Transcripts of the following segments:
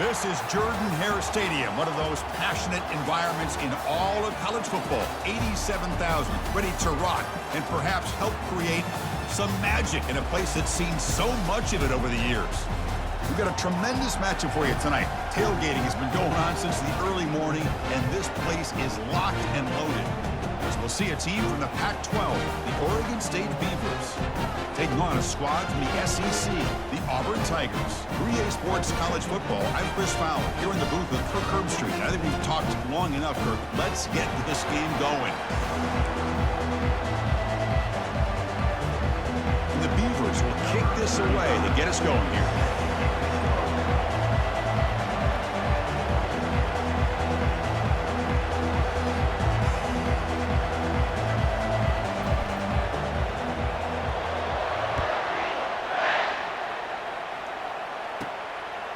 This is Jordan-Hare Stadium, one of those passionate environments in all of college football. 87,000 ready to rock and perhaps help create some magic in a place that's seen so much of it over the years. We've got a tremendous matchup for you tonight. Tailgating has been going on since the early morning, and this place is locked and loaded. As we'll see a team from the Pac-12, the Oregon State Beavers, taking on a squad from the SEC, the Auburn Tigers. 3A Sports College Football, I'm Chris Fowler, here in the booth with Kirk Herbstreit. I think we've talked long enough, Kirk. Let's get this game going. And the Beavers will kick this away to get us going here.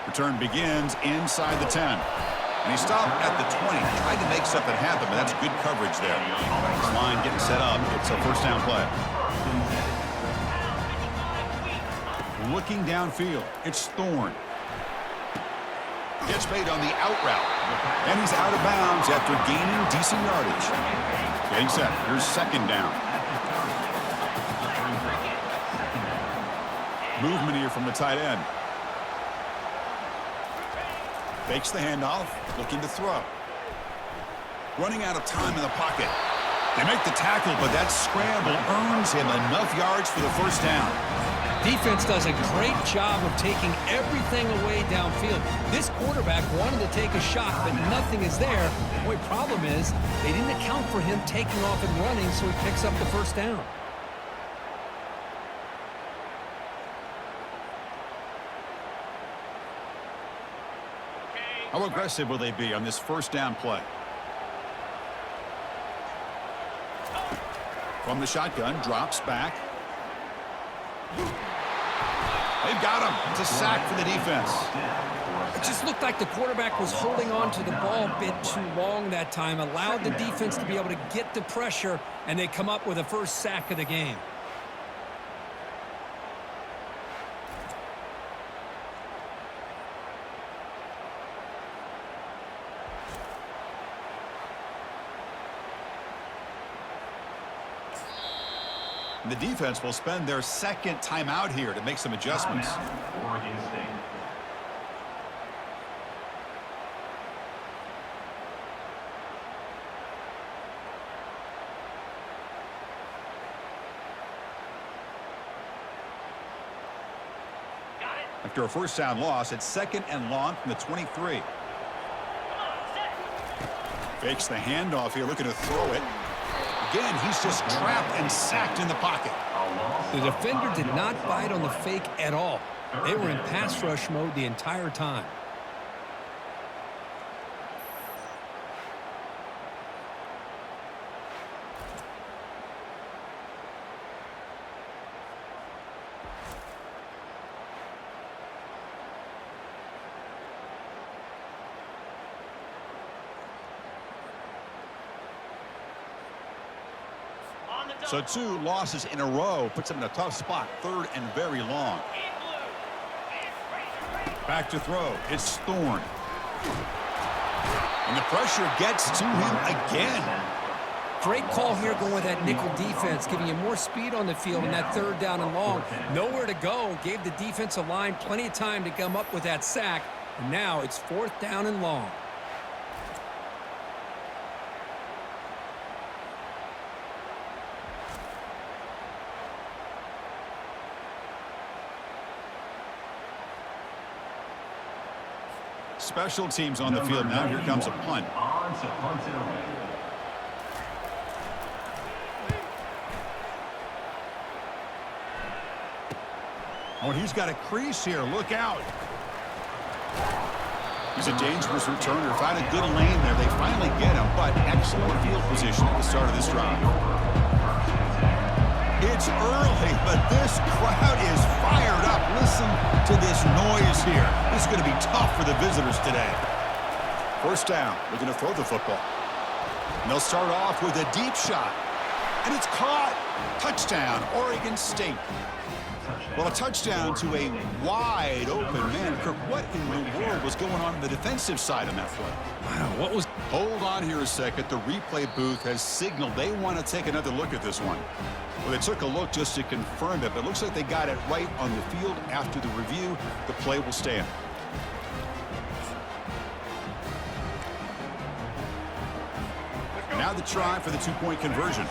Return begins inside the 10. And he stopped at the 20. Tried to make something happen, but that's good coverage there. This line getting set up. It's a first down play. Looking downfield. It's Thorne. Gets made on the out route. And he's out of bounds after gaining decent yardage. Getting set. Here's second down. Movement here from the tight end. Fakes the handoff, looking to throw. Running out of time in the pocket. They make the tackle, but that scramble earns him enough yards for the first down. Defense does a great job of taking everything away downfield. This quarterback wanted to take a shot, but nothing is there. The only problem is they didn't account for him taking off and running, so he picks up the first down. How aggressive will they be on this first down play? From the shotgun, drops back. They've got him. It's a sack for the defense. It just looked like the quarterback was holding on to the ball a bit too long that time, allowed the defense to be able to get the pressure, and they come up with the first sack of the game. The defense will spend their second timeout here to make some adjustments. Oregon State. After a first down loss, it's second and long from the 23. Fakes the handoff here, looking to throw it. Again, he's just trapped and sacked in the pocket. The defender did not bite on the fake at all. They were in pass rush mode the entire time. So 2 losses in a row puts him in a tough spot. Third and very long. Back to throw. It's Thorne. And the pressure gets to him again. Great call here going with that nickel defense, giving you more speed on the field in that third down and long. Nowhere to go. Gave the defensive line plenty of time to come up with that sack. And now it's fourth down and long. Special teams on the field now. Here comes a punt. Oh, and he's got a crease here. Look out. He's a dangerous returner. Found a good lane there. They finally get him, but excellent field position at the start of this drive. It's early, but this crowd is fired up. Listen to this noise here. This is going to be tough for the visitors today. First down. They're going to throw the football. And they'll start off with a deep shot. And it's caught. Touchdown, Oregon State. Well, a touchdown to a wide open man. Kirk, what in the world was going on the defensive side on that play? Wow, what was... Hold on here a second. The replay booth has signaled they want to take another look at this one. Well, they took a look just to confirm it, but it looks like they got it right on the field. After the review, the play will stand. Now the try for the two-point conversion.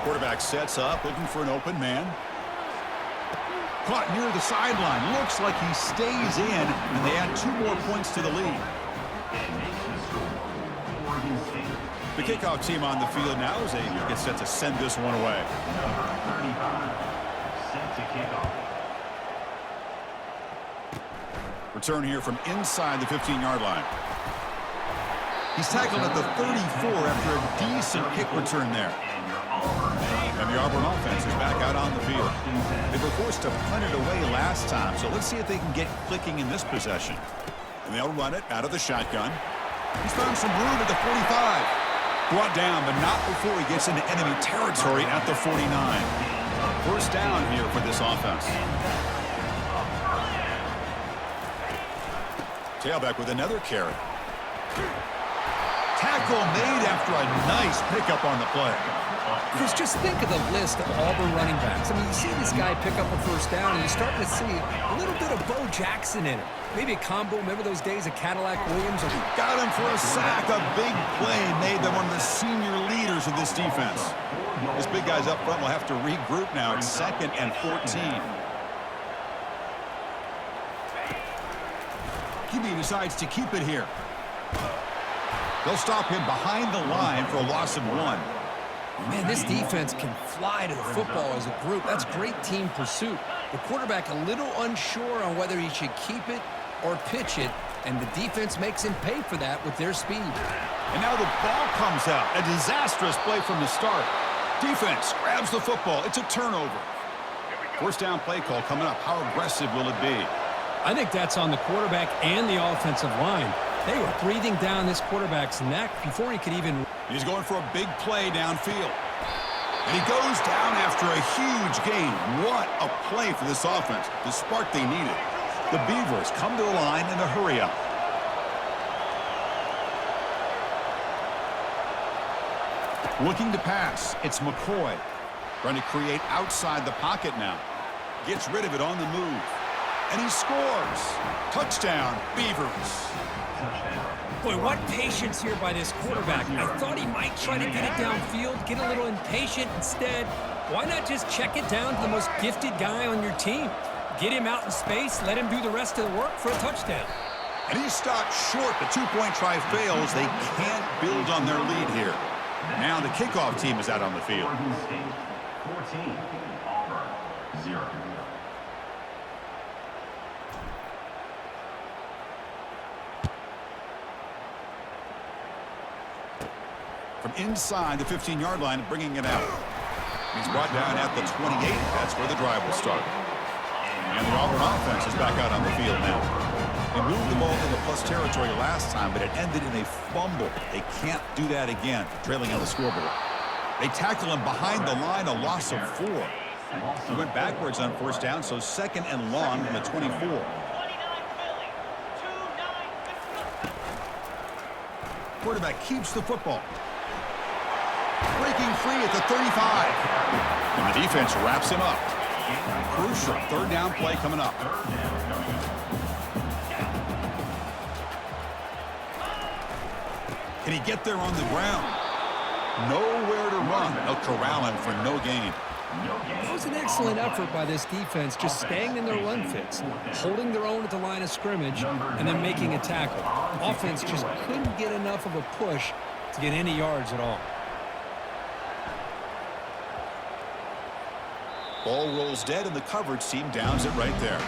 Quarterback sets up, looking for an open man. Caught near the sideline. Looks like he stays in, and they add 2 more points to the lead. The kickoff team on the field now as they get set to send this one away. Return here from inside the 15-yard line. He's tackled at the 34 after a decent kick return there. And the Auburn offense is back out on the field. They were forced to punt it away last time, so let's see if they can get clicking in this possession. And they'll run it out of the shotgun. He's found some room at the 45. Brought down, but not before he gets into enemy territory at the 49. First down here for this offense. Tailback with another carry. Tackle made after a nice pickup on the play. Chris, just think of the list of Auburn running backs. I mean, you see this guy pick up a first down, and you're starting to see a little bit of Bo Jackson in it. Maybe a combo. Remember those days of Cadillac Williams? Got him for a sack. A big play made them one of the senior leaders of this defense. This big guy's up front will have to regroup now. It's 2nd and 14. QB decides to keep it here. They'll stop him behind the line for a loss of 1. Man, this defense can fly to the football as a group. That's great team pursuit. The quarterback a little unsure on whether he should keep it or pitch it, and the defense makes him pay for that with their speed. And now the ball comes out. A disastrous play from the start. Defense grabs the football. It's a turnover. First down play call coming up. How aggressive will it be? I think that's on the quarterback and the offensive line. They were breathing down this quarterback's neck before he could even... He's going for a big play downfield. And he goes down after a huge gain. What a play for this offense. The spark they needed. The Beavers come to the line in a hurry-up. Looking to pass. It's McCoy. Trying to create outside the pocket now. Gets rid of it on the move. And he scores. Touchdown, Beavers. Boy, what patience here by this quarterback. I thought he might try to get it downfield, get a little impatient. Instead, why not just check it down to the most gifted guy on your team? Get him out in space, let him do the rest of the work for a touchdown. And he stopped short. The two-point try fails. They can't build on their lead here. Now the kickoff team is out on the field. 14, Auburn, 0. From inside the 15-yard line, bringing it out. He's brought down at the 28. That's where the drive will start. And the Auburn offense is back out on the field now. They moved the ball into plus territory last time, but it ended in a fumble. They can't do that again, trailing on the scoreboard. They tackle him behind the line, a loss of 4. He went backwards on first down, so 2nd and long from the 24. Quarterback keeps the football. Breaking free at the 35. And the defense wraps him up. Crucial third down play coming up. Can he get there on the ground? Nowhere to run. They'll corral him for no gain. It was an excellent effort by this defense, just staying in their run fits, holding their own at the line of scrimmage, and then making a tackle. Offense just couldn't get enough of a push to get any yards at all. Ball rolls dead, and the coverage team downs it right there.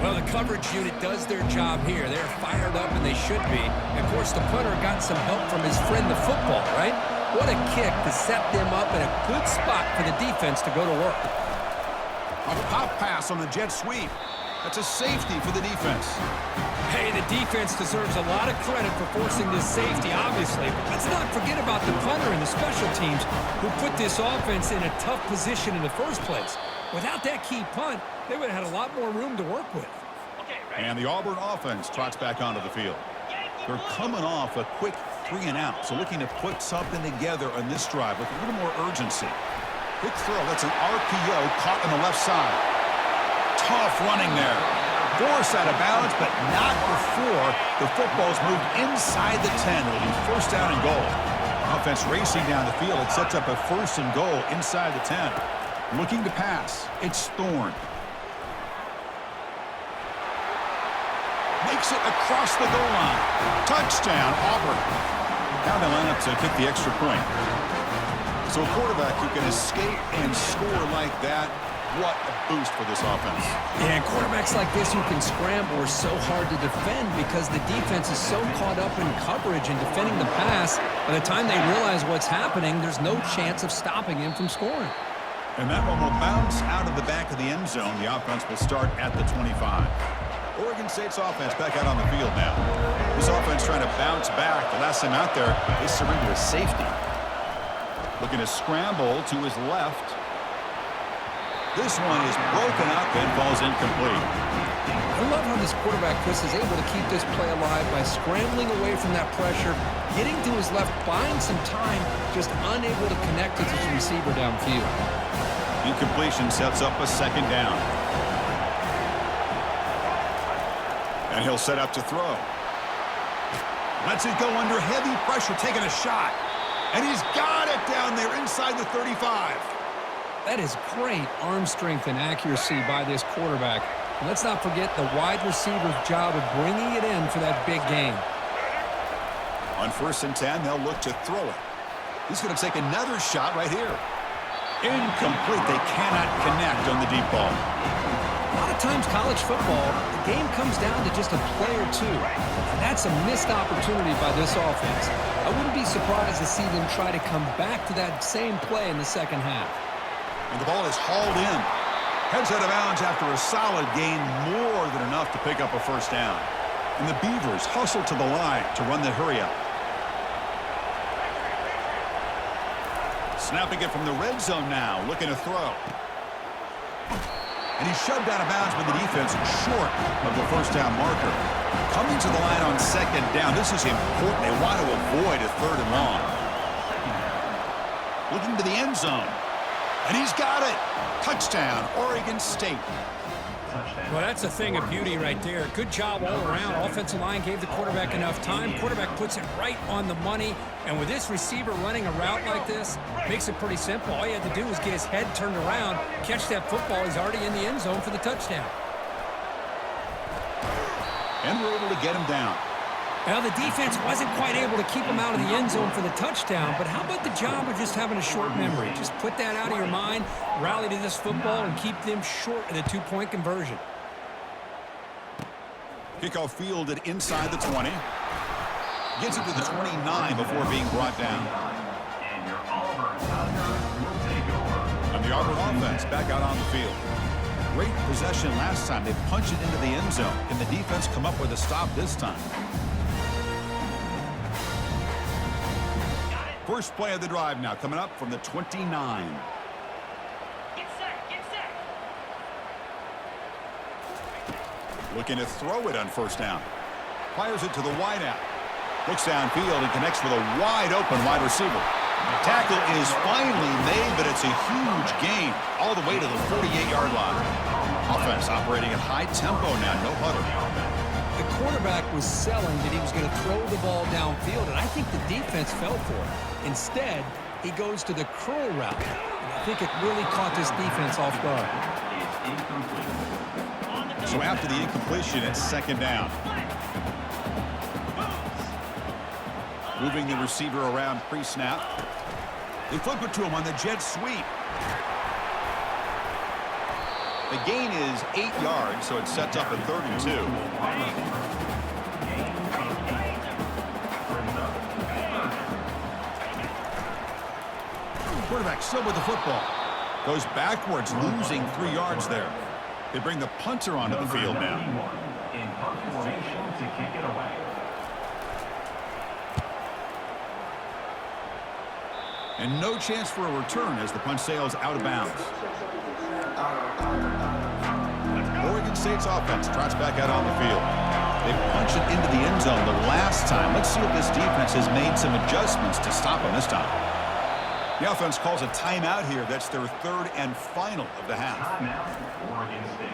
Well, the coverage unit does their job here. They're fired up, and they should be. And of course, the punter got some help from his friend, the football, right? What a kick to set them up in a good spot for the defense to go to work. A pop pass on the jet sweep. That's a safety for the defense. Hey, the defense deserves a lot of credit for forcing this safety, obviously. But let's not forget about the punter and the special teams who put this offense in a tough position in the first place. Without that key punt, they would have had a lot more room to work with. And the Auburn offense trots back onto the field. They're coming off a quick 3-and-out, so looking to put something together on this drive with a little more urgency. Quick throw, that's an RPO caught on the left side. Tough running there. Forced out of bounds, but not before the football's moved inside the 10. It'll be first down and goal. Offense racing down the field. It sets up a first and goal inside the 10. Looking to pass. It's Thorne. Makes it across the goal line. Touchdown, Auburn. Now they line up to kick the extra point. So a quarterback who can escape and score like that, what a boost for this offense. Yeah, and quarterbacks like this who can scramble are so hard to defend because the defense is so caught up in coverage and defending the pass. By the time they realize what's happening, there's no chance of stopping him from scoring. And that one will bounce out of the back of the end zone. The offense will start at the 25. Oregon State's offense back out on the field now. This offense trying to bounce back. The last time out there, they surrendered a safety. Looking to scramble to his left. This one is broken up and falls incomplete. I love how this quarterback, Chris, is able to keep this play alive by scrambling away from that pressure, getting to his left, buying some time, just unable to connect to his receiver downfield. Incompletion sets up a second down. And he'll set up to throw. Lets it go under heavy pressure, taking a shot. And he's got it down there inside the 35. That is great arm strength and accuracy by this quarterback. And let's not forget the wide receiver's job of bringing it in for that big game. On 1st and 10, they'll look to throw it. He's going to take another shot right here. Incomplete. They cannot connect on the deep ball. A lot of times college football, the game comes down to just a play or two. And that's a missed opportunity by this offense. I wouldn't be surprised to see them try to come back to that same play in the second half. And the ball is hauled in. Heads out of bounds after a solid gain, more than enough to pick up a first down. And the Beavers hustle to the line to run the hurry-up. Snapping it from the red zone now, looking to throw. And he's shoved out of bounds by the defense short of the first down marker. Coming to the line on second down. This is important. They want to avoid a 3rd and long. Looking to the end zone. And he's got it. Touchdown, Oregon State. Well, that's a thing of beauty right there. Good job all around. Offensive line gave the quarterback enough time. Quarterback puts it right on the money. And with this receiver running a route like this, makes it pretty simple. All you have to do is get his head turned around, catch that football. He's already in the end zone for the touchdown. And we're able to get him down. Well, the defense wasn't quite able to keep him out of the end zone for the touchdown, but how about the job of just having a short memory? Just put that out of your mind, rally to this football, and keep them short of the 2-point conversion. Kickoff fielded inside the 20. Gets it to the 29 before being brought down. And the Auburn offense back out on the field. Great possession last time. They punched it into the end zone. Can the defense come up with a stop this time? First play of the drive now coming up from the 29. Get set. Looking to throw it on first down. Fires it to the wideout. Looks downfield and connects with a wide open wide receiver. Tackle is finally made, but it's a huge gain all the way to the 48-yard line. Offense operating at high tempo now, no huddle. The quarterback was selling that he was going to throw the ball downfield, and I think the defense fell for it. Instead, he goes to the curl route. And I think it really caught this defense off guard. So after the incompletion, it's second down. Moving the receiver around pre-snap. They flip it to him on the jet sweep. The gain is 8 yards, so it sets up a 3rd and 2. Quarterback still with the football. Goes backwards, losing 3 yards there. They bring the punter onto the field now. In punt formation to kick it away. And no chance for a return as the punt sails out of bounds. Oregon State's offense trots back out on the field. They punch it into the end zone the last time. Let's see if this defense has made some adjustments to stop them this time. The offense calls a timeout here. That's their third and final of the half. Timeout, Oregon State.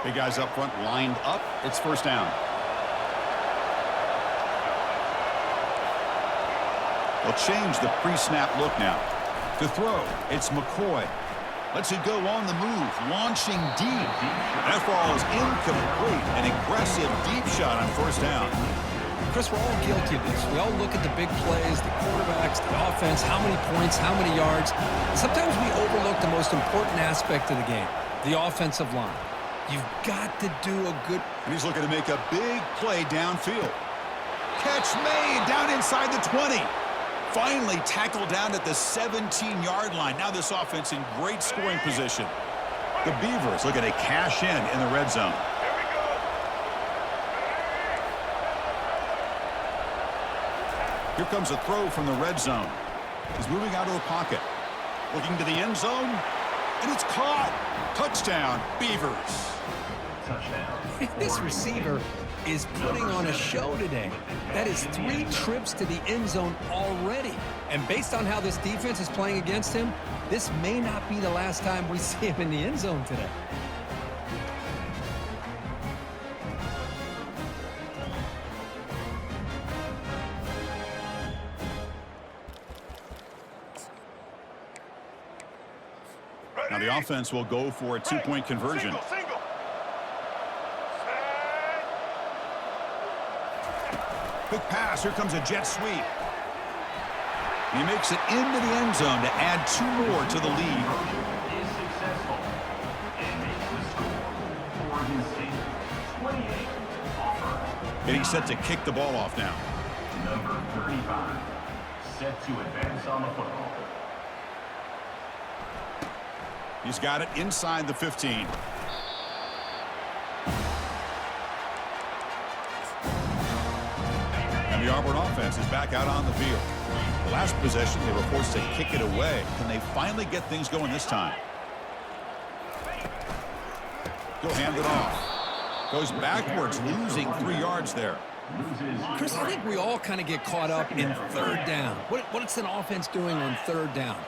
Big guys up front lined up. It's first down. They'll change the pre-snap look now. To throw, it's McCoy. Lets it go on the move, launching deep. That ball is incomplete. An aggressive deep shot on first down. Chris, we're all guilty of this. We all look at the big plays, the quarterbacks, the offense, how many points, how many yards. Sometimes we overlook the most important aspect of the game, the offensive line. You've got to do a good... He's looking to make a big play downfield. Catch made down inside the 20. Finally tackled down at the 17-yard line. Now this offense in great scoring position. The Beavers looking to cash in the red zone. Here comes a throw from the red zone. He's moving out of the pocket. Looking to the end zone. And it's caught. Touchdown, Beavers. Touchdown. This receiver is putting on a show today. That is 3 trips to the end zone already. And based on how this defense is playing against him, this may not be the last time we see him in the end zone today. Now the offense will go for a 2-point conversion. Quick pass. Here comes a jet sweep. He makes it into the end zone to add 2 more to the lead. Is successful and makes the score. Oregon State 28. Auburn. Getting set to kick the ball off now. Number 35. Set to advance on the football. He's got it inside the 15. And the Auburn offense is back out on the field. The last possession, they were forced to kick it away. Can they finally get things going this time? He'll hand it off. Goes backwards, losing 3 yards there. Chris, I think we all kind of get caught up in third down. What's an offense doing on third down?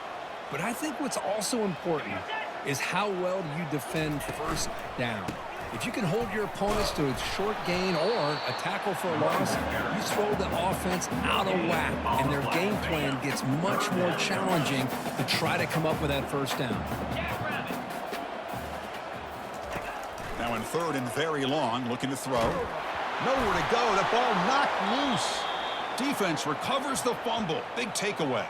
But I think what's also important is how well you defend first down. If you can hold your opponents to a short gain or a tackle for a loss, you throw the offense out of whack, and their game plan gets much more challenging to try to come up with that first down. Now in third and very long, looking to throw. Nowhere to go. The ball knocked loose. Defense recovers the fumble. Big takeaway.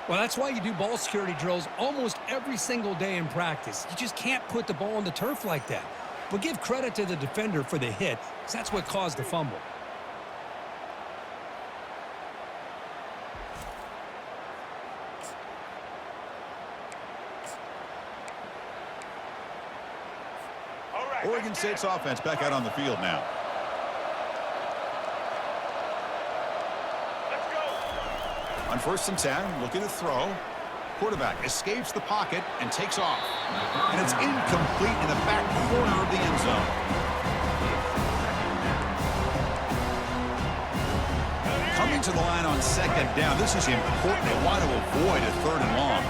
Well, that's why you do ball security drills almost every single day in practice. You just can't put the ball on the turf like that. But give credit to the defender for the hit, because that's what caused the fumble. Oregon State's offense back out on the field now. On 1st and 10, looking to throw. Quarterback escapes the pocket and takes off. And it's incomplete in the back corner of the end zone. Coming to the line on 2nd down. This is important. They want to avoid a 3rd and long.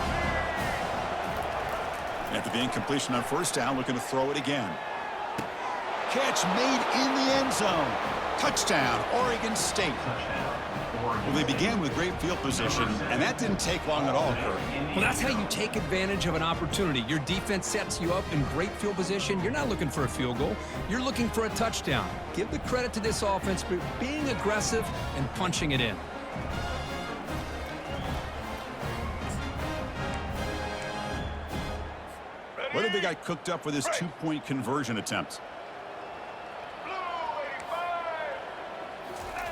After the incompletion on 1st down, looking to throw it again. Catch made in the end zone. Touchdown, Oregon State. Well, they began with great field position, and that didn't take long at all, Kurt. Well, that's how you take advantage of an opportunity. Your defense sets you up in great field position. You're not looking for a field goal. You're looking for a touchdown. Give the credit to this offense for being aggressive and punching it in. What have they got cooked up for this 2-point conversion attempt?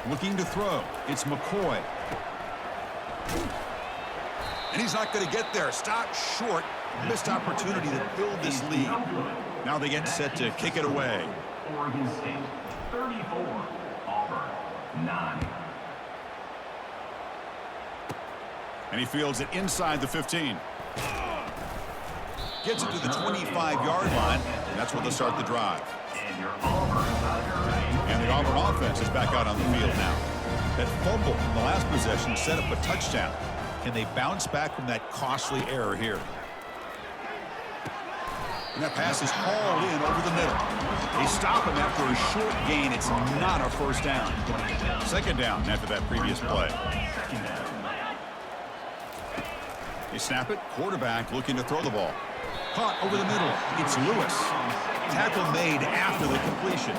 Looking to throw. It's McCoy. And he's not going to get there. Stop short. Missed opportunity to build this lead. Now they get set to kick it away. Oregon State, 34. Auburn, 9. And he fields it inside the 15. Gets it to the 25-yard line, and that's where they'll start the drive. And the Auburn offense is back out on the field now. That fumble from the last possession set up a touchdown. Can they bounce back from that costly error here? And that pass is hauled in over the middle. They stop him after a short gain. It's not a first down. Second down after that previous play. They snap it. Quarterback looking to throw the ball. Caught over the middle. It's Lewis. Tackle made after the completion.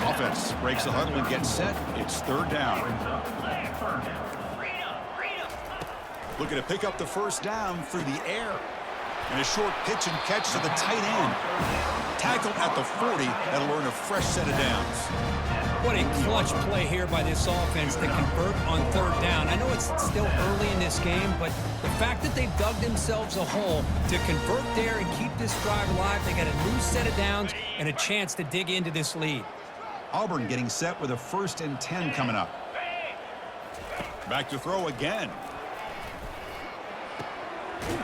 Offense breaks the huddle and gets set. It's third down. Looking to pick up the first down through the air. And a short pitch and catch to the tight end. Tackled at the 40. That'll earn a fresh set of downs. What a clutch play here by this offense to convert on third down. I know it's still early in this game, but the fact that they've dug themselves a hole to convert there and keep this drive alive, they got a new set of downs and a chance to dig into this lead. Auburn getting set with a 1st and 10 coming up. Back to throw again.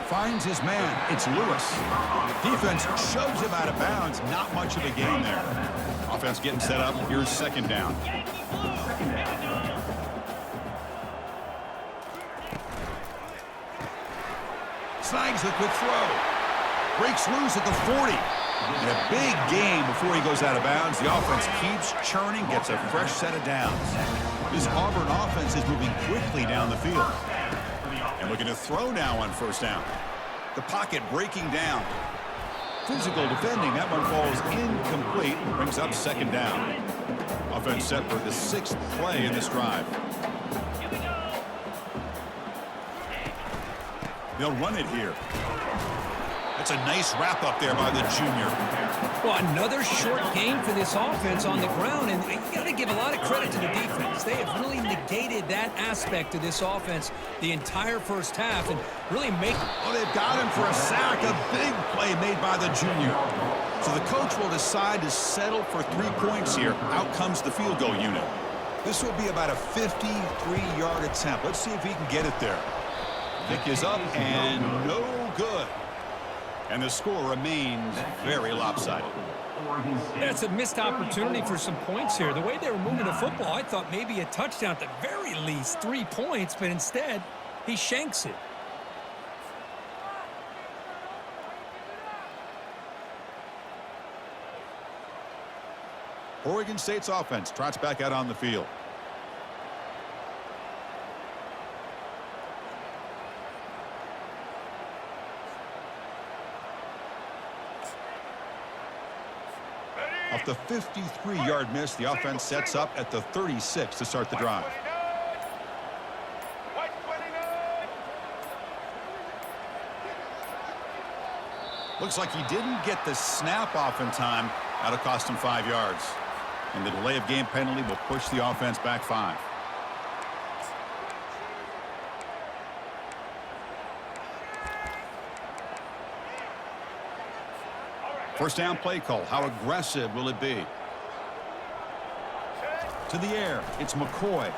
Finds his man. It's Lewis. Defense shoves him out of bounds. Not much of a gain there. Offense getting set up. Here's second down. Snags the quick throw. Breaks loose at the 40. And a big gain before he goes out of bounds. The offense keeps churning, gets a fresh set of downs. This Auburn offense is moving quickly down the field. And looking to throw now on first down. The pocket breaking down. Physical defending. That one falls incomplete. Brings up second down. Offense set for the 6th play in this drive. They'll run it here. That's a nice wrap up there by the junior. Well, another short gain for this offense on the ground, and you got to give a lot of credit to the defense. They have really negated that aspect of this offense the entire first half and really make... Oh, they've got him for a sack. A big play made by the junior. So the coach will decide to settle for 3 points here. Out comes the field goal unit. This will be about a 53-yard attempt. Let's see if he can get it there. Kick is up and no good. And the score remains very lopsided. That's a missed opportunity for some points here. The way they were moving the football, I thought maybe a touchdown at the very least, 3 points, but instead, he shanks it. Oregon State's offense trots back out on the field. Off the 53-yard miss, the offense sets up at the 36 to start the drive. Looks like he didn't get the snap off in time. That'll cost him 5 yards. And the delay of game penalty will push the offense back 5. First down play call. How aggressive will it be? To the air. It's McCoy.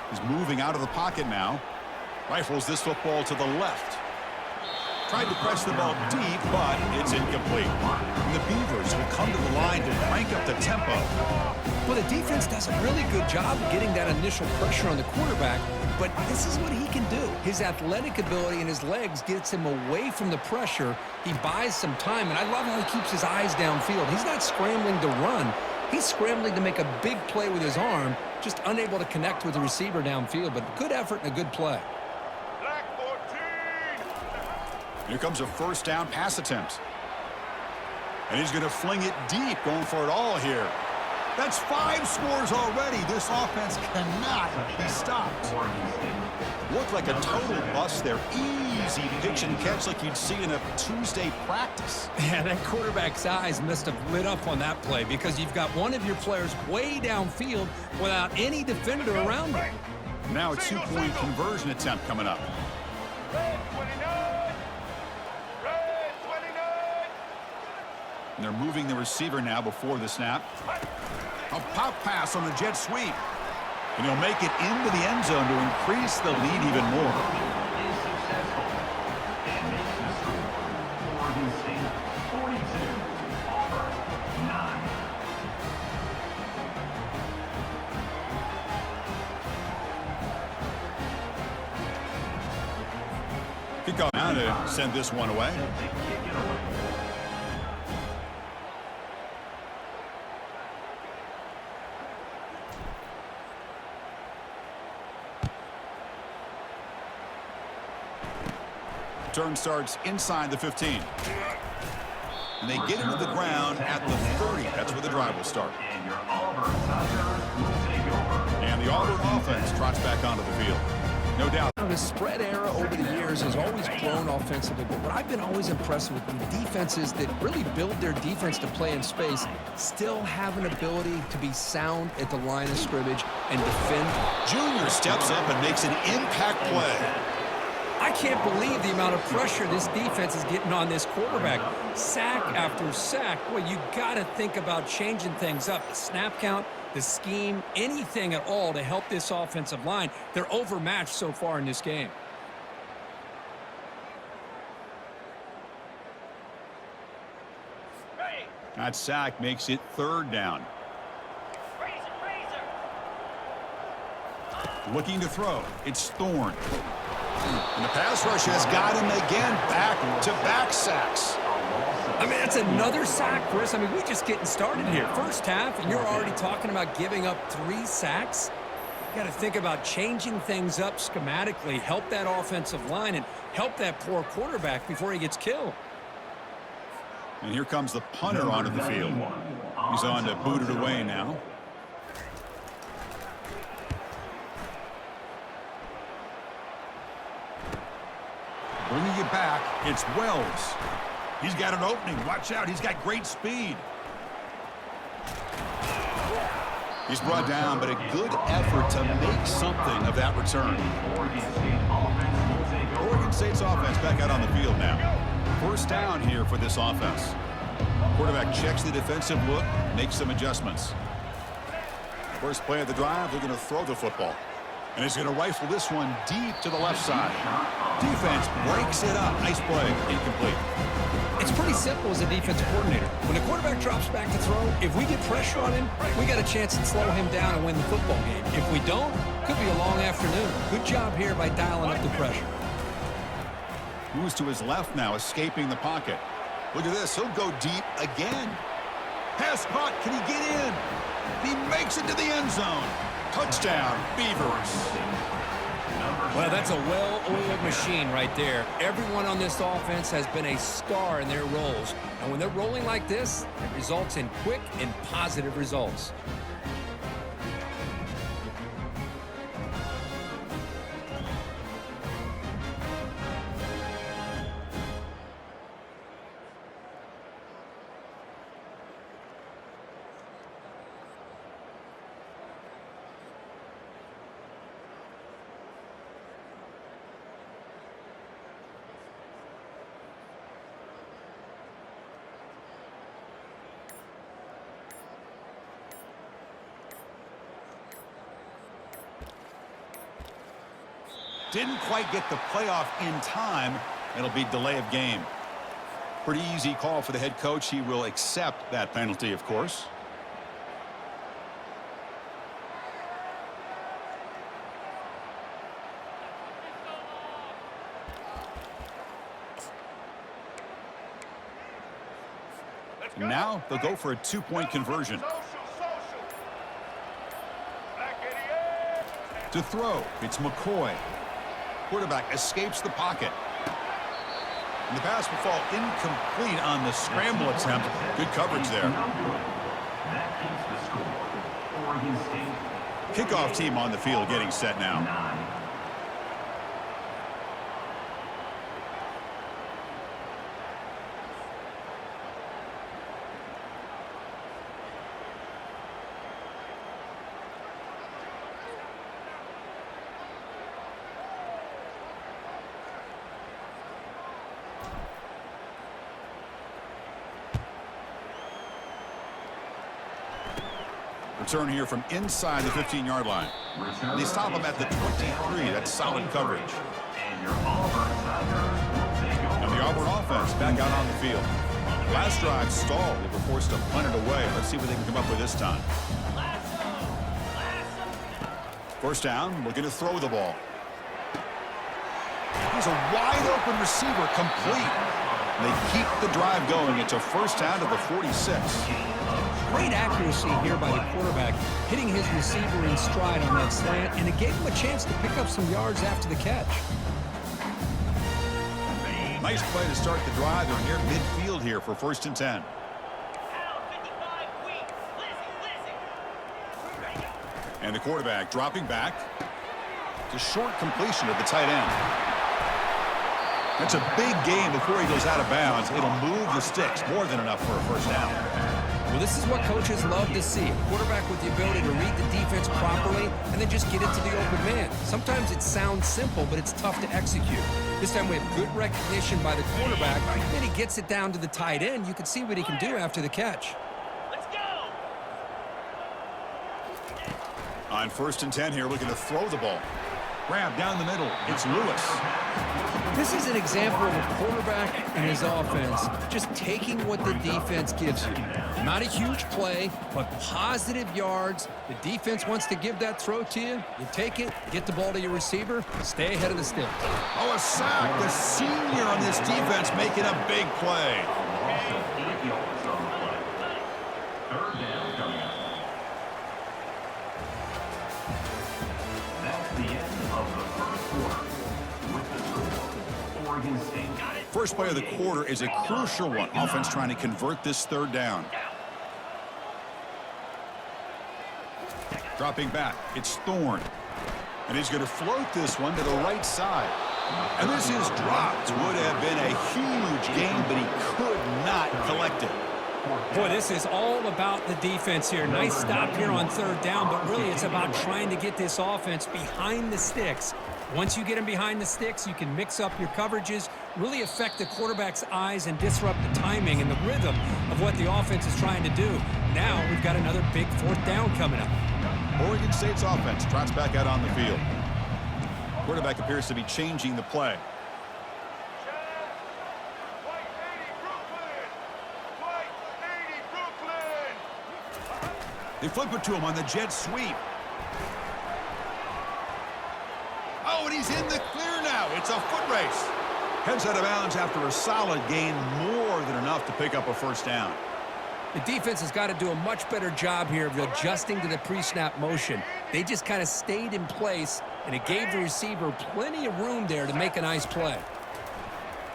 He's moving out of the pocket now. Rifles this football to the left. Tried to press the ball deep, but it's incomplete. And the Beavers will come to the line to crank up the tempo. Well, the defense does a really good job of getting that initial pressure on the quarterback, but this is what he can do. His athletic ability and his legs gets him away from the pressure. He buys some time, and I love how he keeps his eyes downfield. He's not scrambling to run. He's scrambling to make a big play with his arm, just unable to connect with the receiver downfield, but good effort and a good play. Here comes a first down pass attempt. And he's going to fling it deep, going for it all here. That's 5 scores already. This offense cannot be stopped. Looked like a total bust there. Easy pitch and catch like you'd see in a Tuesday practice. Yeah, that quarterback's eyes must have lit up on that play because you've got one of your players way downfield without any defender around him. Now a 2-point conversion attempt coming up. And they're moving the receiver now before the snap. A pop pass on the jet sweep. And he'll make it into the end zone to increase the lead even more. Is successful and makes the score. Oregon State 42, Auburn 9. Kickoff now to send this one away. Set to kick it away. Turn starts inside the 15. And they get into the ground at the 30. That's where the drive will start. And your Auburn Tigers will take over. And the Auburn offense trots back onto the field. No doubt. The spread era over the years has always grown offensively, but what I've been always impressed with the defenses that really build their defense to play in space still have an ability to be sound at the line of scrimmage and defend. Junior steps up and makes an impact play. I can't believe the amount of pressure this defense is getting on this quarterback. Sack after sack. Boy, you got to think about changing things up. The snap count, the scheme, anything at all to help this offensive line. They're overmatched so far in this game. That sack makes it 3rd down. Looking to throw. It's Thorne. And the pass rush has got him again. Back-to-back sacks. I mean, that's another sack, Chris. I mean, we're just getting started here. First half, and you're already talking about giving up 3 sacks. You got to think about changing things up schematically, help that offensive line, and help that poor quarterback before he gets killed. And here comes the punter onto the field. He's on to boot it away now. Bringing it back, it's Wells. He's got an opening. Watch out, he's got great speed. He's brought down, but a good effort to make something of that return. Oregon State's offense back out on the field now. 1st down here for this offense. Quarterback checks the defensive look, makes some adjustments. First play of the drive, they're going to throw the football. And he's going to rifle this one deep to the left side. Defense breaks it up. Nice play. Incomplete. It's pretty simple as a defensive coordinator. When the quarterback drops back to throw, if we get pressure on him, we got a chance to slow him down and win the football game. If we don't, could be a long afternoon. Good job here by dialing up the pressure. Moves to his left now, escaping the pocket. Look at this. He'll go deep again. Pass caught. Can he get in? He makes it to the end zone. Touchdown, Beavers. Well, that's a well-oiled machine right there. Everyone on this offense has been a star in their roles. And when they're rolling like this, it results in quick and positive results. Didn't quite get the playoff in time. It'll be delay of game. Pretty easy call for the head coach. He will accept that penalty, of course. And now they'll go for a 2-point conversion. To throw, it's McCoy. Quarterback escapes the pocket. And the pass will fall incomplete on the scramble attempt. Good coverage there. That keeps the score. Oregon State. Kickoff team on the field getting set now. 9. Return here from inside the 15-yard line. They stop him at the 23. That's solid coverage. And your Auburn Tigers will take over. And the Auburn offense back out on the field. Last drive stalled. They were forced to punt it away. Let's see what they can come up with this time. First down, looking to throw the ball. He's a wide-open receiver, complete. They keep the drive going. It's a first down to the 46. Great accuracy here by the quarterback, hitting his receiver in stride on that slant, and it gave him a chance to pick up some yards after the catch. Nice play to start the drive. They're near midfield here for first and 10. And the quarterback dropping back. It's a short completion of the tight end. That's a big game before he goes out of bounds. It'll move the sticks, more than enough for a first down. Well, this is what coaches love to see. A quarterback with the ability to read the defense properly and then just get it to the open man. Sometimes it sounds simple, but it's tough to execute. This time we have good recognition by the quarterback. Then he gets it down to the tight end. You can see what he can do after the catch. Let's go. On first and 10 here, looking to throw the ball. Grab down the middle. It's Lewis. This is an example of a quarterback and his offense just taking what the defense gives you. Not a huge play, but positive yards. The defense wants to give that throw to you. You take it, get the ball to your receiver, stay ahead of the sticks. Oh, a sack. The senior on this defense making a big play. Also 8 yards on the play. Third down coming up. That's the end of the first quarter. With the score, Oregon State got it. First play of the quarter is a crucial one. Offense trying to convert this third down. Dropping back, it's Thorne. And he's going to float this one to the right side. And this is dropped. Would have been a huge gain, but he could not collect it. Boy, this is all about the defense here. Nice stop here on third down, but really it's about trying to get this offense behind the sticks. Once you get them behind the sticks, you can mix up your coverages, really affect the quarterback's eyes and disrupt the timing and the rhythm of what the offense is trying to do. Now we've got another big fourth down coming up. Oregon State's offense trots back out on the field. Quarterback appears to be changing the play. They flip it to him on the jet sweep. Oh, and he's in the clear now. It's a foot race. Heads out of bounds after a solid gain, more than enough to pick up a first down. The defense has got to do a much better job here of adjusting to the pre-snap motion. They just kind of stayed in place, and it gave the receiver plenty of room there to make a nice play.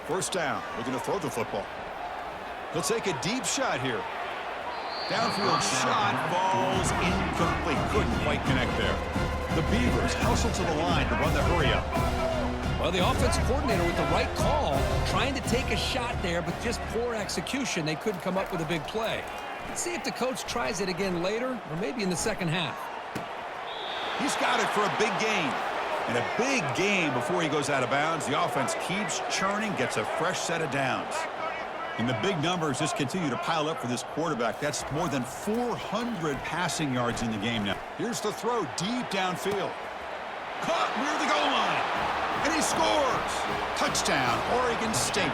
First down, looking to throw the football. He'll take a deep shot here. Downfield shot falls incomplete. Couldn't quite connect there. The Beavers hustle to the line to run the hurry-up. Well, the offensive coordinator with the right call, trying to take a shot there, but just poor execution. They couldn't come up with a big play. Let's see if the coach tries it again later, or maybe in the second half. He's got it for a big gain. And a big gain before he goes out of bounds. The offense keeps churning, gets a fresh set of downs. And the big numbers just continue to pile up for this quarterback. That's more than 400 passing yards in the game now. Here's the throw deep downfield. Caught near the goal line. And he scores. Touchdown, Oregon State.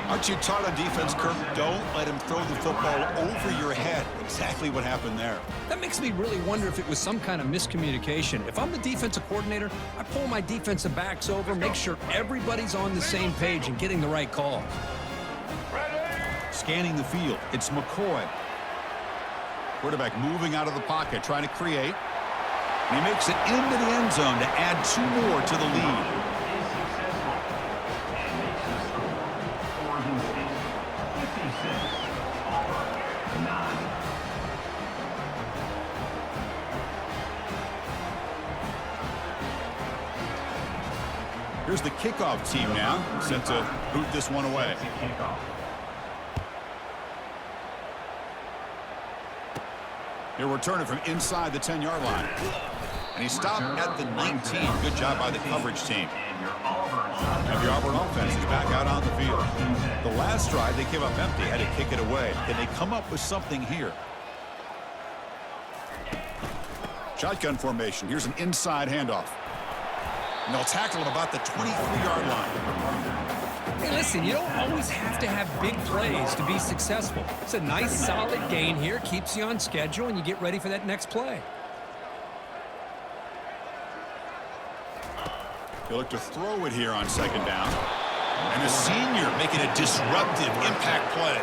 Aren't you taught on defense, Kirk? Don't let him throw the football over your head. Exactly what happened there. That makes me really wonder if it was some kind of miscommunication. If I'm the defensive coordinator, I pull my defensive backs over, make sure everybody's on the same page and getting the right call. Scanning the field, it's McCoy. Quarterback moving out of the pocket, trying to create. And he makes it into the end zone to add 2 more to the lead. Here's the kickoff team now, set to boot this one away. He'll return it from inside the 10-yard line. And he stopped at the 19. Good job by the coverage team. And the Auburn offense is back out on the field. The last drive, they came up empty, had to kick it away. Can they come up with something here? Shotgun formation. Here's an inside handoff. And they'll tackle him about the 23-yard line. Hey, listen, you don't always have to have big plays to be successful. It's a nice, solid gain here. Keeps you on schedule, and you get ready for that next play. He'll look to throw it here on second down. And the senior making a disruptive impact play.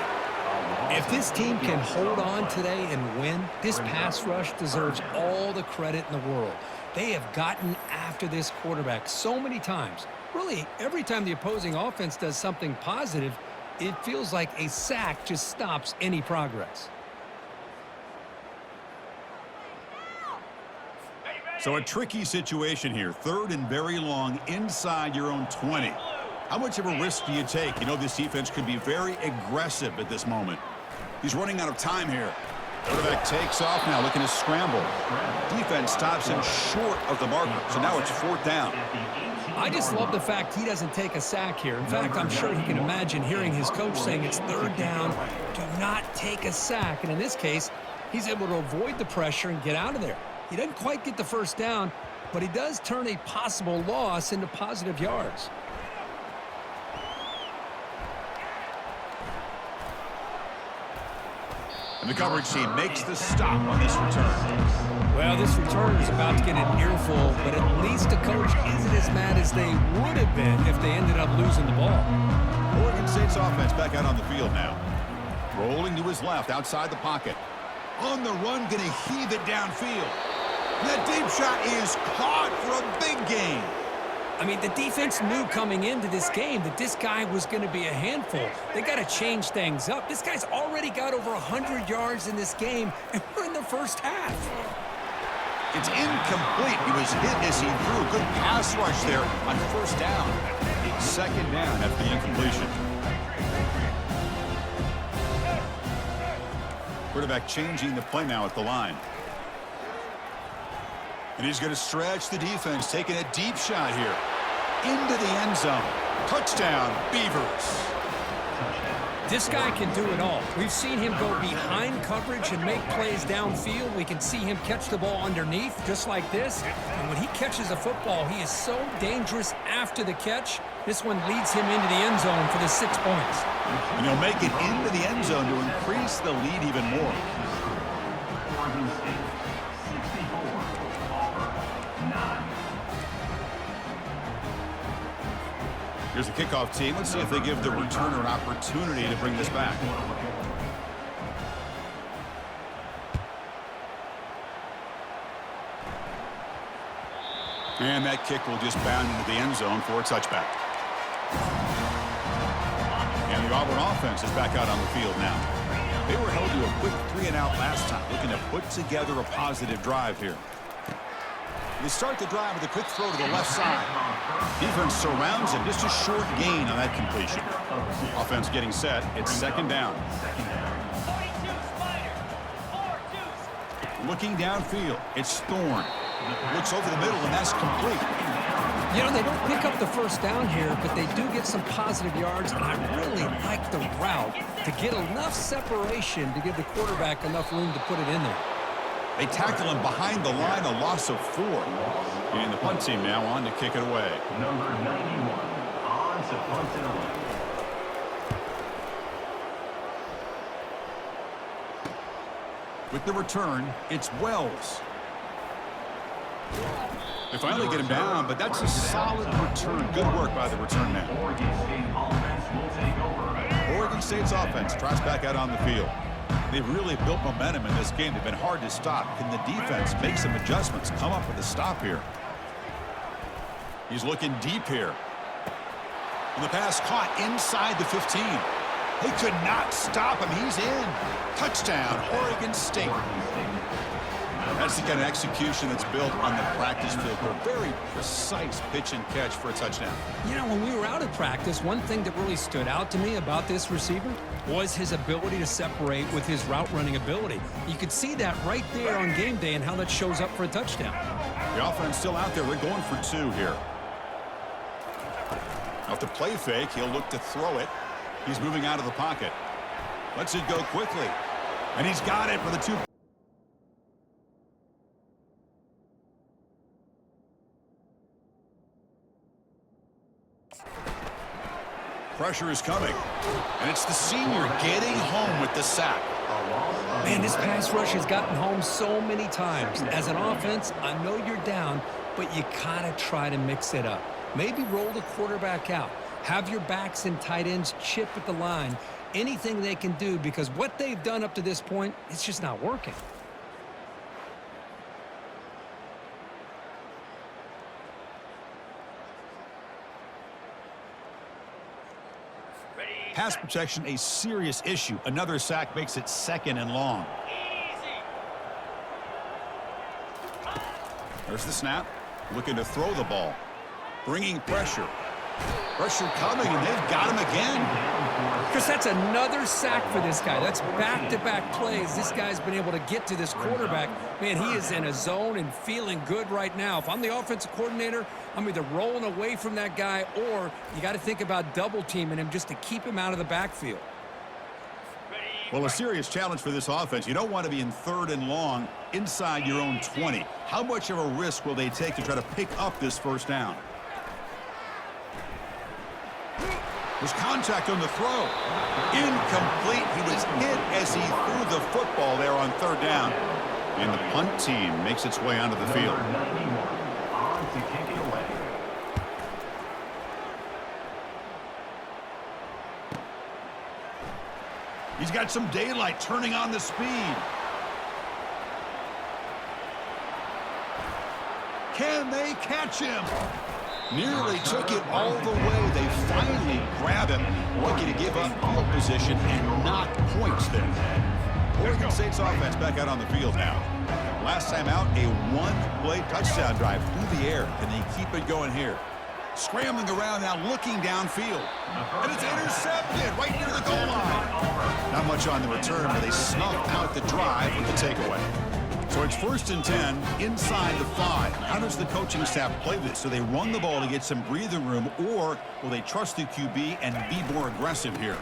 If this team can hold on today and win, this pass rush deserves all the credit in the world. They have gotten after this quarterback so many times. Really, every time the opposing offense does something positive, it feels like a sack just stops any progress. So a tricky situation here. 3rd and very long inside your own 20. How much of a risk do you take? You know this defense could be very aggressive at this moment. He's running out of time here. Quarterback takes off now, looking to scramble. Defense stops him short of the marker, so now it's 4th down. I just love the fact he doesn't take a sack here. In fact, I'm sure he can imagine hearing his coach saying it's 3rd down, do not take a sack. And in this case, he's able to avoid the pressure and get out of there. He doesn't quite get the 1st down, but he does turn a possible loss into positive yards. And the coverage team makes the stop on this return. Well, this return is about to get an earful, but at least the coach isn't as mad as they would have been if they ended up losing the ball. Oregon State's offense back out on the field now. Rolling to his left, outside the pocket. On the run, going to heave it downfield. That deep shot is caught for a big gain. I mean, the defense knew coming into this game that this guy was going to be a handful. They got to change things up. This guy's already got over 100 yards in this game, and we're in the first half. It's incomplete. He was hit as he threw. Good pass rush there on 1st down. 2nd down after the incompletion. Quarterback changing the play now at the line. And he's going to stretch the defense, taking a deep shot here. Into the end zone. Touchdown, Beavers. This guy can do it all. We've seen him go behind coverage and make plays downfield. We can see him catch the ball underneath, just like this. And when he catches a football, he is so dangerous after the catch. This one leads him into the end zone for the 6 points. And he'll make it into the end zone to increase the lead even more. Oregon State, 64. Auburn, 9. Here's the kickoff team. Let's see if they give the returner an opportunity to bring this back. And that kick will just bound into the end zone for a touchback. And the Auburn offense is back out on the field now. They were held to a quick 3-and-out last time, looking to put together a positive drive here. They start the drive with a quick throw to the left side. Defense surrounds him. Just a short gain on that completion. Offense getting set. It's 2nd down. 42 Spider. 4-2. Looking downfield. It's Thorne. Looks over the middle, and that's complete. You know, they don't pick up the 1st down here, but they do get some positive yards, and I really like the route to get enough separation to give the quarterback enough room to put it in there. They tackle him behind the line, a loss of 4. And the punt team now on to kick it away. Number 91 on to punt it away. With the return, it's Wells. They finally get him down, but that's a solid return. Good work by the return man. Oregon State offense will take over. Oregon State's offense tries back out on the field. They've really built momentum in this game. They've been hard to stop. Can the defense make some adjustments, come up with a stop here? He's looking deep here. And the pass caught inside the 15. They could not stop him. He's in. Touchdown, Oregon State. That's the kind of execution that's built on the practice field. A very precise pitch and catch for a touchdown. You know, when we were out at practice, one thing that really stood out to me about this receiver was his ability to separate with his route running ability. You could see that right there on game day and how that shows up for a touchdown. The offense still out there. They're going for 2 here. Off the play fake, he'll look to throw it. He's moving out of the pocket. Lets it go quickly. And he's got it for the 2. pressure is coming. And it's the senior getting home with the sack. Man, this pass rush has gotten home so many times. As an offense, I know you're down, but you gotta try to mix it up. Maybe roll the quarterback out. Have your backs and tight ends chip at the line. Anything they can do, because what they've done up to this point, it's just not working. Pass protection, a serious issue. Another sack makes it 2nd and long. There's the snap. Looking to throw the ball. Bringing pressure. Pressure coming, and they've got him again. Chris, that's another sack for this guy. That's back-to-back plays. This guy's been able to get to this quarterback. Man, he is in a zone and feeling good right now. If I'm the offensive coordinator, I'm either rolling away from that guy, or you got to think about double-teaming him just to keep him out of the backfield. Well, a serious challenge for this offense. You don't want to be in 3rd and long inside your own 20. How much of a risk will they take to try to pick up this first down? There's contact on the throw. Incomplete. He was hit as he threw the football there on 3rd down. And the punt team makes its way onto the field. On to kick it away. He's got some daylight turning on the speed. Can they catch him? Nearly took it all the way. They finally grab him. Lucky to give up field position and knock points there. Oregon State's offense back out on the field now. Last time out, a one-play touchdown drive through the air, and they keep it going here. Scrambling around now, looking downfield. And it's intercepted right near the goal line. Not much on the return, but they snuff out the drive with the takeaway. So it's 1st and 10 inside the 5. How does the coaching staff play this? Do they run the ball to get some breathing room, or will they trust the QB and be more aggressive here?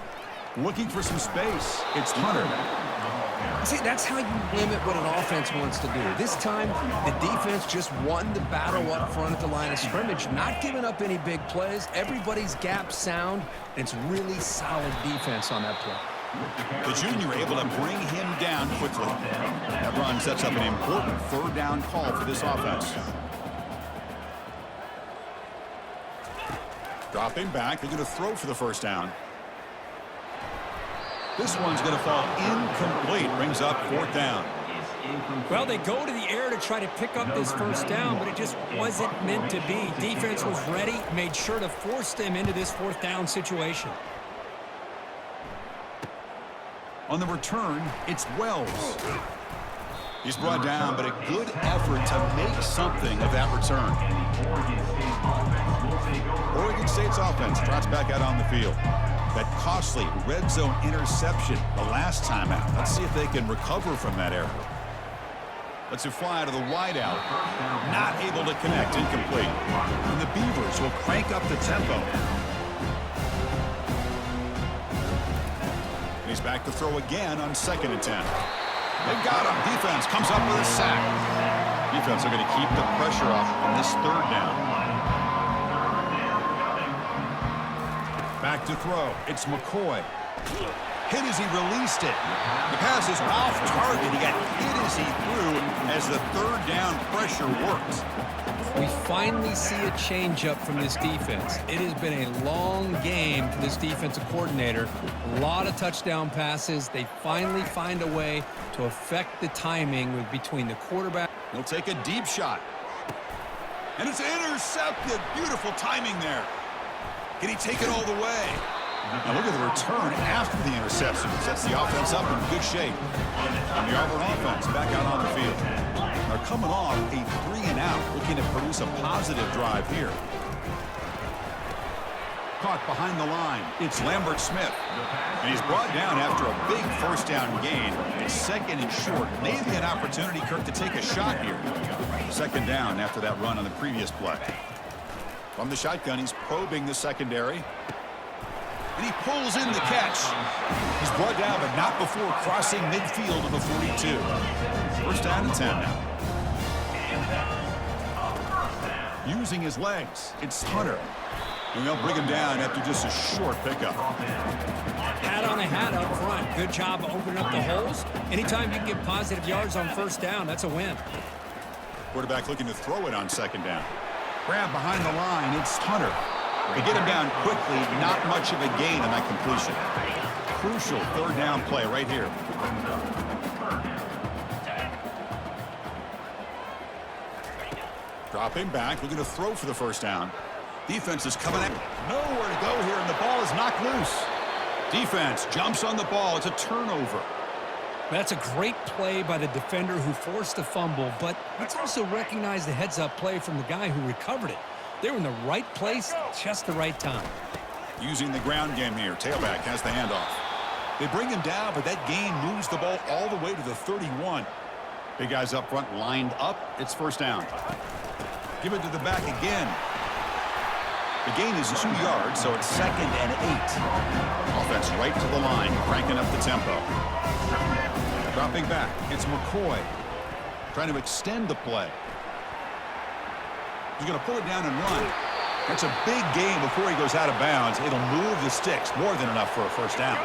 Looking for some space. It's Hunter. See, that's how you limit what an offense wants to do. This time, the defense just won the battle up front at the line of scrimmage, not giving up any big plays. Everybody's gap sound, and it's really solid defense on that play. The junior able to bring him down quickly. That run sets up an important 3rd down call for this offense. Dropping back, they're going to throw for the 1st down. This one's going to fall incomplete. Brings up 4th down. Well, they go to the air to try to pick up this 1st down, but it just wasn't meant to be. Defense was ready, made sure to force them into this 4th down situation. On the return, it's Wells. He's brought down, but a good effort to make something of that return. Oregon State's offense trots back out on the field. That costly red zone interception the last time out. Let's see if they can recover from that error. Let's fly to the wideout. Not able to connect, incomplete. And the Beavers will crank up the tempo. And he's back to throw again on 2nd and 10. They've got him. Defense comes up with a sack. Defense are going to keep the pressure up on this 3rd down. Back to throw. It's McCoy. Hit as he released it. The pass is off target. He got hit as he threw as the 3rd down pressure worked. We finally see a change-up from this defense. It has been a long game for this defensive coordinator. A lot of touchdown passes. They finally find a way to affect the timing between the quarterback. He'll take a deep shot. And it's intercepted. Beautiful timing there. Can he take it all the way? Now look at the return after the interception. Sets the offense up in good shape. And the Auburn offense back out on the field. They're coming off a 3-and-out, looking to produce a positive drive here. Caught behind the line. It's Lambert Smith. And he's brought down after a big 1st down gain. It's 2nd and short. Maybe an opportunity, Kirk, to take a shot here. 2nd down after that run on the previous play. From the shotgun, he's probing the secondary. And he pulls in the catch. He's brought down, but not before crossing midfield of the 42. 1st down and 10 now. Using his legs, it's Hunter. And they'll bring him down after just a short pickup. Hat on a hat up front. Good job of opening up the holes. Anytime you can get positive yards on first down, that's a win. Quarterback looking to throw it on second down. Grab behind the line. It's Hunter. They get him down quickly. Not much of a gain on that completion. Crucial third down play right here. Dropping back, looking to throw for the first down. Defense is coming out. Nowhere to go here, and the ball is knocked loose. Defense jumps on the ball. It's a turnover. That's a great play by the defender who forced the fumble, but let's also recognize the heads-up play from the guy who recovered it. They were in the right place, just the right time. Using the ground game here. Tailback has the handoff. They bring him down, but that gain moves the ball all the way to the 31. Big guys up front lined up. It's first down. Give it to the back again. The gain is 2 yards, so it's 2nd and 8. Offense right to the line, cranking up the tempo. Dropping back, it's McCoy. Trying to extend the play. He's going to pull it down and run. That's a big gain before he goes out of bounds. It'll move the sticks, more than enough for a first down.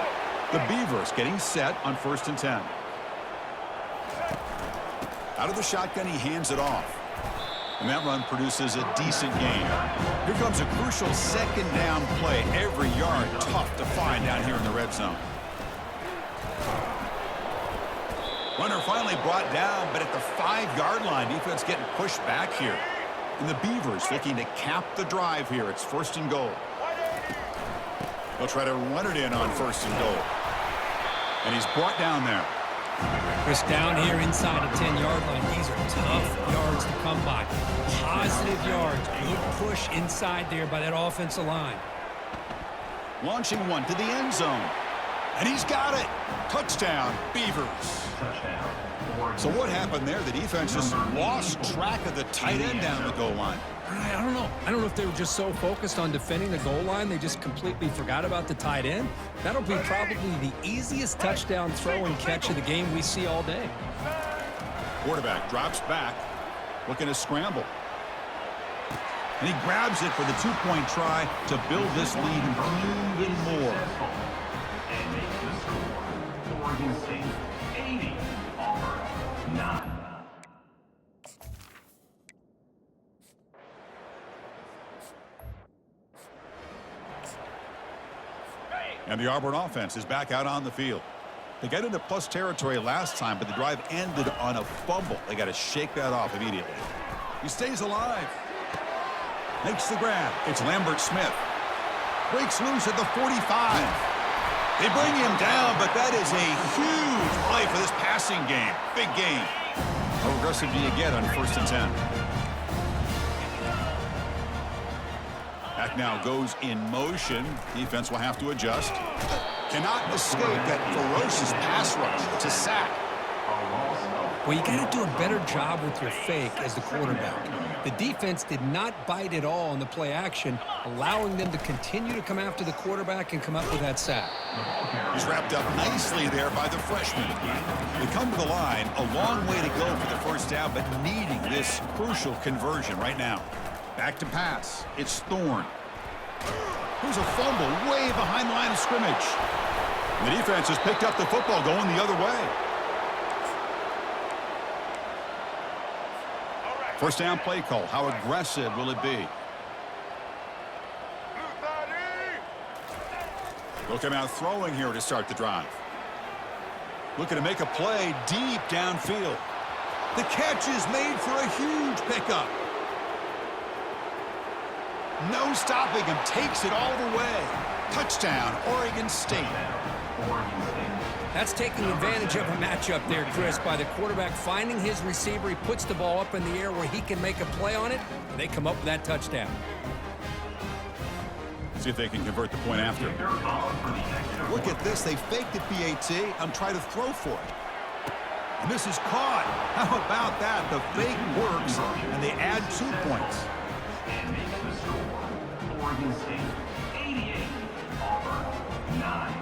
The Beavers getting set on 1st and 10. Out of the shotgun, he hands it off. And that run produces a decent gain. Here comes a crucial second down play. Every yard tough to find down here in the red zone. Runner finally brought down, but at the 5-yard line, defense getting pushed back here. And the Beavers looking to cap the drive here. It's 1st and goal. They'll try to run it in on 1st and goal. And he's brought down there. Chris, down here inside a 10-yard line, these are tough yards to come by. Positive yards. Good push inside there by that offensive line. Launching one to the end zone. And he's got it. Touchdown, Beavers. So what happened there? The defense just lost track of the tight end down the goal line. I don't know. I don't know if they were just so focused on defending the goal line, they just completely forgot about the tight end. That'll be probably the easiest touchdown throw and catch of the game we see all day. Quarterback drops back, looking to scramble. And he grabs it for the 2-point try to build this lead even more. And makes the score. Oregon State 80, Auburn 9. And the Auburn offense is back out on the field. They got into plus territory last time, but the drive ended on a fumble. They got to shake that off immediately. He stays alive. Makes the grab. It's Lambert Smith. Breaks loose at the 45. They bring him down, but that is a huge play for this passing game. Big game. How aggressive do you get on 1st and 10? Back now goes in motion. Defense will have to adjust. Cannot escape that ferocious pass rush. It's a sack. Well, you got to do a better job with your fake as the quarterback. The defense did not bite at all on the play action, allowing them to continue to come after the quarterback and come up with that sack. He's wrapped up nicely there by the freshman. They come to the line, a long way to go for the first down, but needing this crucial conversion right now. Back to pass. It's Thorne. There's a fumble way behind the line of scrimmage. The defense has picked up the football going the other way. First down play call. How aggressive will it be? They'll come out throwing here to start the drive. Looking to make a play deep downfield. The catch is made for a huge pickup. No stopping him. Takes it all the way. Touchdown, Oregon State. That's taking advantage of a matchup there, Chris, by the quarterback finding his receiver. He puts the ball up in the air where he can make a play on it, and they come up with that touchdown. See if they can convert the point after. Look at this. They faked the PAT and try to throw for it. And this is caught. How about that? The fake works, and they add 2 points. And makes the score. Oregon State 88, Auburn 9.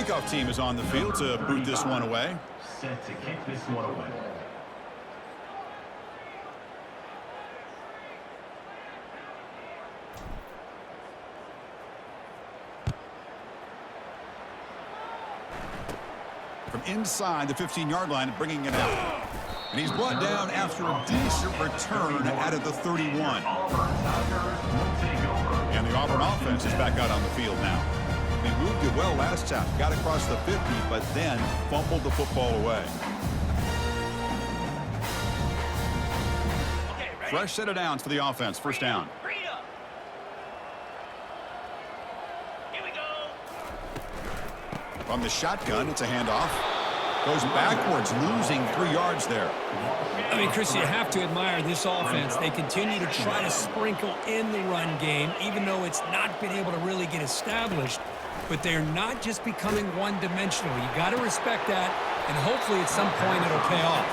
Kickoff team is on the field to boot this one away. Set to kick this one away. From inside the 15-yard line, bringing it out. And he's brought down after a decent return out of the 31. And the Auburn offense is back out on the field now. They moved it well last time, got across the 50, but then fumbled the football away. Fresh set of downs for the offense. First down. From the shotgun, it's a handoff. Goes backwards, losing 3 yards there. I mean, Chris, you have to admire this offense. They continue to try to sprinkle in the run game, even though it's not been able to really get established. But they're not just becoming one-dimensional. You got to respect that, and hopefully at some point it'll pay off.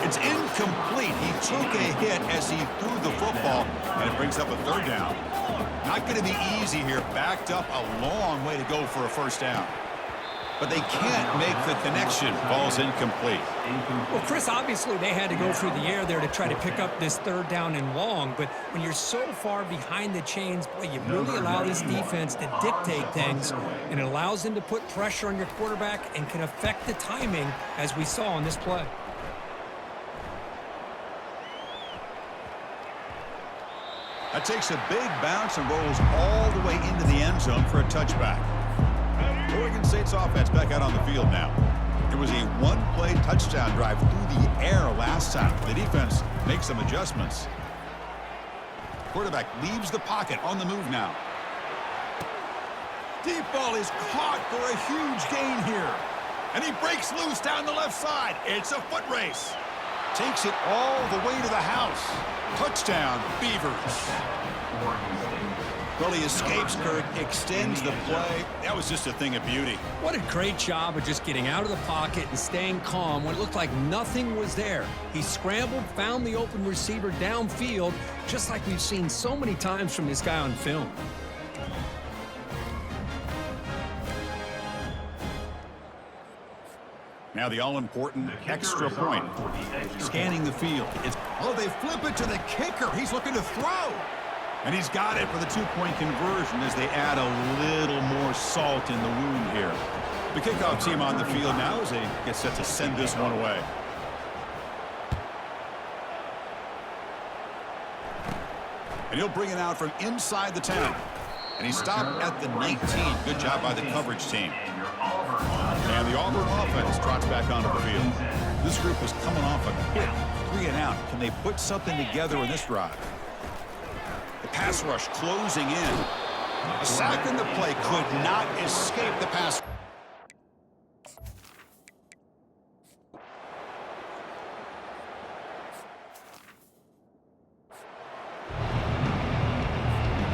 It's incomplete. He took a hit as he threw the football, and it brings up a third down. Not going to be easy here. Backed up a long way to go for a first down. But they can't make the connection. Ball's incomplete. Well, Chris, obviously they had to go through the air there to try to pick up this third down and long. But when you're so far behind the chains, boy, you really allow this defense to dictate things. And it allows them to put pressure on your quarterback and can affect the timing, as we saw on this play. That takes a big bounce and rolls all the way into the end zone for a touchback. Oregon State's offense back out on the field now. It was a one-play touchdown drive through the air last time. The defense makes some adjustments. Quarterback leaves the pocket on the move now. Deep ball is caught for a huge gain here. And he breaks loose down the left side. It's a foot race. Takes it all the way to the house. Touchdown, Beavers. Well, he escapes, Kirk, extends the play. That was just a thing of beauty. What a great job of just getting out of the pocket and staying calm when it looked like nothing was there. He scrambled, found the open receiver downfield, just like we've seen so many times from this guy on film. Now the all-important extra point. Scanning the field. They flip it to the kicker. He's looking to throw. And he's got it for the two-point conversion as they add a little more salt in the wound here. The kickoff team on the field now as they get set to send this one away. And he'll bring it out from inside the 10. And he stopped at the 19. Good job by the coverage team. And the Auburn offense trots back onto the field. This group is coming off a quick 3-and-out. Can they put something together in this drive? The pass rush closing in. A sack in the play could not escape the pass.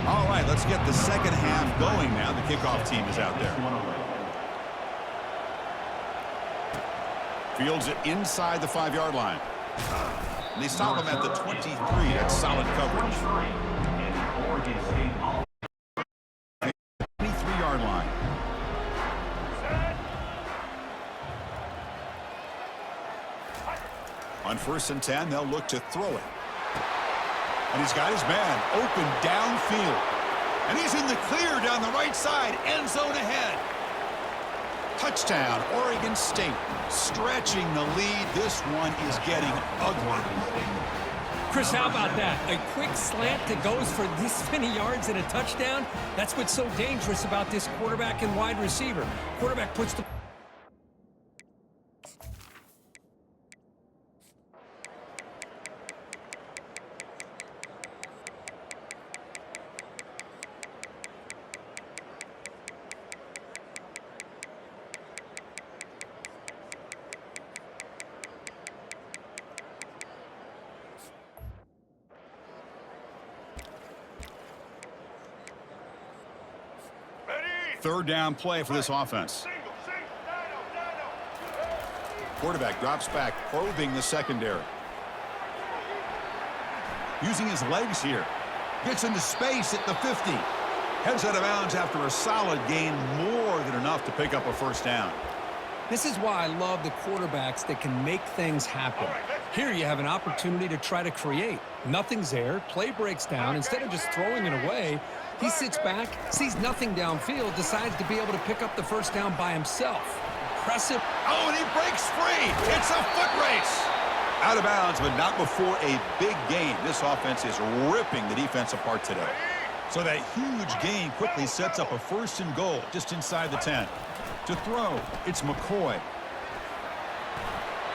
All right, let's get the second half going now. The kickoff team is out there. Fields it inside the 5-yard line. And they stop him at the 23. That's solid coverage. 23-yard line. On 1st and 10, they'll look to throw it. And he's got his man open downfield. And he's in the clear down the right side. End zone ahead. Touchdown, Oregon State. Stretching the lead. This one is getting ugly. Chris, how about that? A quick slant that goes for this many yards and a touchdown? That's what's so dangerous about this quarterback and wide receiver. Quarterback puts the... Third down play for this offense. Quarterback drops back, probing the secondary. Using his legs here. Gets into space at the 50. Heads out of bounds after a solid gain, more than enough to pick up a first down. This is why I love the quarterbacks that can make things happen. Here you have an opportunity to try to create. Nothing's there. Play breaks down. Instead of just throwing it away, he sits back, sees nothing downfield, decides to be able to pick up the first down by himself. Impressive. Oh, and he breaks free. It's a foot race. Out of bounds, but not before a big gain. This offense is ripping the defense apart today. So that huge gain quickly sets up a 1st and goal just inside the 10. To throw, it's McCoy.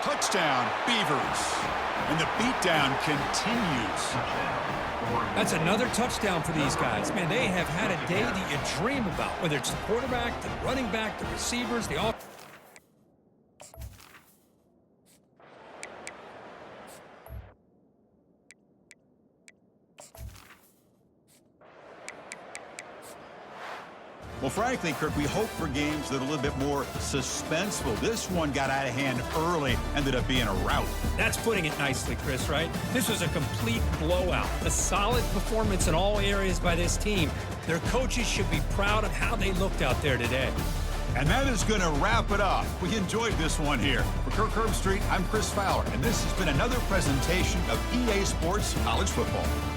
Touchdown, Beavers. And the beatdown continues. That's another touchdown for these guys. Man, they have had a day that you dream about, whether it's the quarterback, the running back, the receivers, the offense. Well, frankly, Kirk, we hope for games that are a little bit more suspenseful. This one got out of hand early, ended up being a rout. That's putting it nicely, Chris, right? This was a complete blowout. A solid performance in all areas by this team. Their coaches should be proud of how they looked out there today. And that is going to wrap it up. We enjoyed this one here. For Kirk Herbstreit, I'm Chris Fowler, and this has been another presentation of EA Sports College Football.